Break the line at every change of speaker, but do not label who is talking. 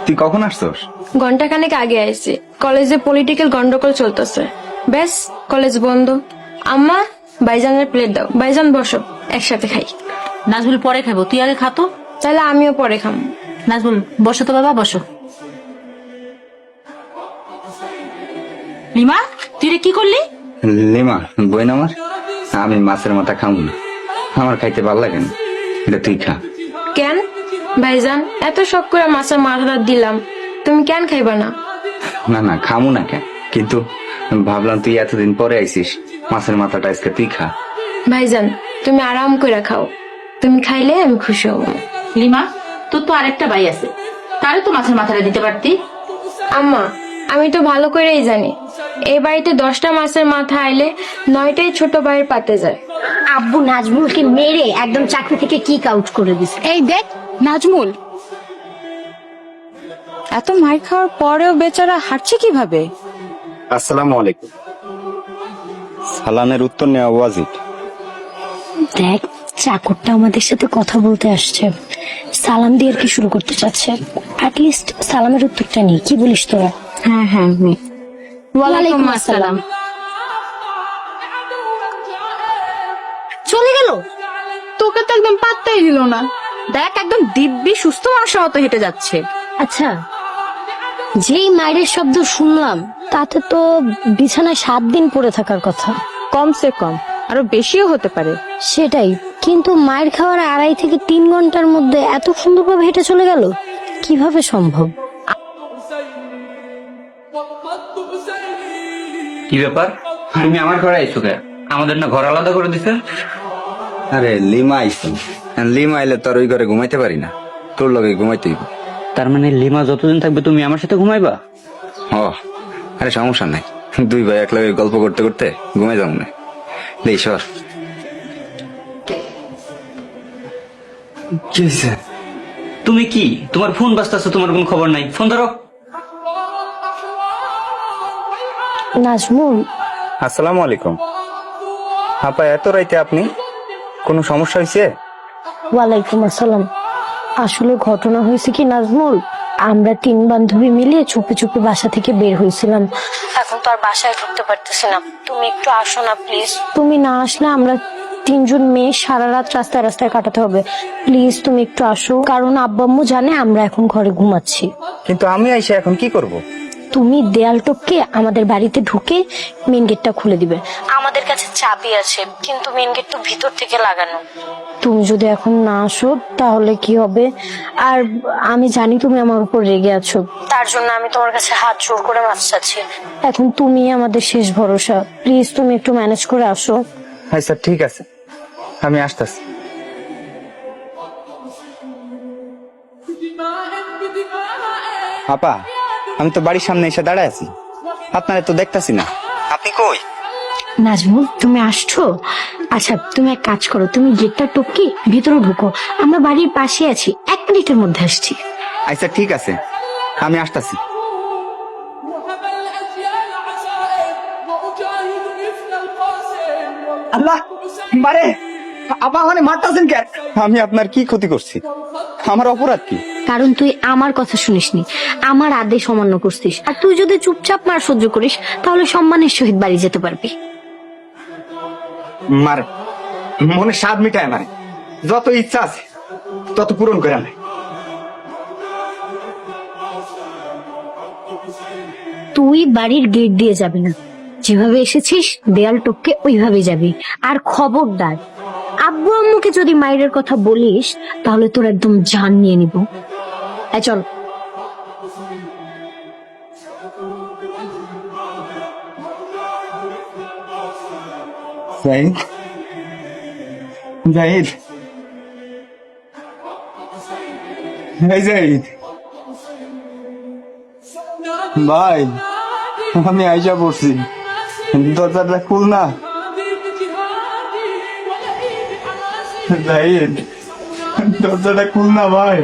তুই কখন আসছস?
ঘন্টাখানেক আগে আইছি। কলেজে পলিটিক্যাল গন্ডগোল চলতেছে, ব্যাস কলেজ বন্ধ। আম্মা, ভাইজানের প্লেট দাও। ভাইজান বসো, একসাথে খাই।
নাজমুল পরে খাবো, তুই আগে খাতো।
তাহলে আমিও পরে খাম।
নাজমুল বসো তো বাবা, বসো। লিমা, তুই রে কি করলি?
লিমা বোন আমার, আমি মাছের মাথা খাবো না, আমার খাইতে ভালো লাগে না, এটা তুই খা।
কেন ভাইজান, এত শখ করে মাছের মাথাটা দিলাম, তুমি কেন খাইবা না?
না না খামু না কেন, কিন্তু ভাবলাম তুই এতদিন পরে আইছিস, মাছের মাথাটা আজকে তুই খা।
ভাইজান তুমি আরাম করে খাও, তুমি খাইলে আমি খুশি হব।
লিমা, তোর তো আরেকটা ভাই আছে, তারে তো মাছের মাথাটা দিতে পারতি।
আম্মা, আমি তো ভালো করেই জানি এই বাড়িতে 10টা মাছের মাথা আইলে 9টাই ছোট ভাইয়ের পাতে যায়।
আব্বু নাজমুলকে মেরে একদম চাকরি থেকে কিক আউট করে দিছে।
এই দেখ নাজমুল, এত মার খাওয়ার পরেও বেচারা হাঁটছে কিভাবে?
আসসালামু আলাইকুম। সালামের উত্তর নেওয়া ওয়াজিব।
দেখ, চাকরটা আমাদের সাথে কথা বলতে আসছে, সালাম দিয়ে আর কি শুরু করতে চাচ্ছে। অ্যাটলিস্ট সালামের উত্তরটা নেই, কি বলিস তোরা?
হ্যাঁ হ্যাঁ,
ওয়ালাইকুম আসসালাম। চলে গেল,
তোকে তো একদম পাত্তাই দিল না। দেখ একদম দিব্যি সুস্থ মানুষের মতো হেঁটে যাচ্ছে।
আচ্ছা যেই মায়ের শব্দ শুনলাম তাতে তো বিছানায় 7 দিন পড়ে থাকার কথা।
কমসে কম আরো বেশিও হতে পারে।
সেটাই, কিন্তু মায়ের খাওয়ার 2.5 থেকে 3 ঘন্টার মধ্যে এত সুন্দরভাবে হেঁটে চলে গেল, কিভাবে সম্ভব?
কি ব্যাপার, তুমি আমার ঘরে আইছো কে? আমাদের না ঘর আলাদা করে দিছে? আরে লিমা আইছো, লিমা আইলে তোর ওই ঘরে ঘুমাইতে পারি না, তোর লগে ঘুমাইতে হইব।
তার মানে লিমা যতদিন থাকবে তুমি আমার সাথে ঘুমাইবা?
ও আরে সমস্যা নাই, 2 ভাই একলগে গল্প করতে করতে ঘুমাই যাবো না। লে সর। কি হইছে?
তুমি কি, তোমার ফোন বাজতাছে, তোমার কোনো খবর নাই, ফোন ধরো।
নাজমুল,
আসসালামু আলাইকুম। আপা এত রাইতে আপনি, কোনো সমস্যা হয়েছে?
ওয়ালাইকুম আসসালাম। আসলে ঘটনা হয়েছে কি নাজমুল, আমরা 3 বান্ধবী মিলে চুপে চুপে বাসা থেকে বের হয়েছিলাম। এখন তো আর বাসায় ঢুকতে পারতেছি না, তুমি একটু আসো না প্লিজ। তুমি না আসলে আমরা 3 জন মেয়ে সারা রাত রাস্তায় রাস্তায় কাটাতে হবে। প্লিজ তুমি একটু আসো, কারণ আব্বা আম্মু জানে আমরা এখন ঘরে ঘুমাচ্ছি।
কিন্তু আমি আইসা এখন কি করব?
তুমি দেয়াল টপকে আমাদের বাড়িতে ঢুকে মেন গেটটা খুলে দিবে। আমাদের কাছে চাবি আছে, কিন্তু মেন গেট তো ভিতর থেকে লাগানো। তুমি যদি এখন না আসো তাহলে কি হবে? আর আমি জানি তুমি আমার উপর রেগে আছো, তার জন্য আমি তোমার কাছে হাত জোড় করে মাফ চাচ্ছি। এখন তুমি আমাদের শেষ ভরসা, প্লিজ তুমি একটু ম্যানেজ করে আসো।
হ্যাঁ স্যার, ঠিক আছে, আমি আসতেছি। আপা, আমি তো বাড়ির সামনে এসে দাঁড়ায় আছি, আপনারা তো দেখতাছি না, আপনি কই?
নাজমুল তুমি আসছো? আচ্ছা তুমি এক কাজ করো, তুমি গেটটা টপকে ভিতরে ঢুকো, আমরা বাড়ির পাশে আছি, 1 মিনিটের মধ্যে আসছি।
আচ্ছা ঠিক আছে, আমি আসতেছি।
আল্লাহ মারে, আপা মানে মারতাছেন কেন?
আমি আপনার কি ক্ষতি করছি? আমার অপরাধ কি?
কারণ তুই আমার কথা শুনিসনি, আমার আদেশ অমান্য করছিস। আর তুই যদি চুপচাপ মার সহ্য করিস তাহলে সম্মানের সহিত বাড়ি যেতে পারবি।
মার মনে স্বাদ মিটায়, মানে যত ইচ্ছা আছে তত পূরণ করে নেয়।
তুই বাড়ির গেট দিয়ে যাবি না, যেভাবে এসেছিস দেয়াল টপকে ওইভাবে যাবি। আর খবরদার আব্বু আম্মুকে যদি মায়ের কথা বলিস তাহলে তোর একদম জান নিয়ে নিব। চল।
জাহিদ, জাহিদ, এই জাহিদ ভাই, আমি আইসা পড়ছি, দরজাটা খুল না। জাহিদ, দরজাটা খুল না ভাই।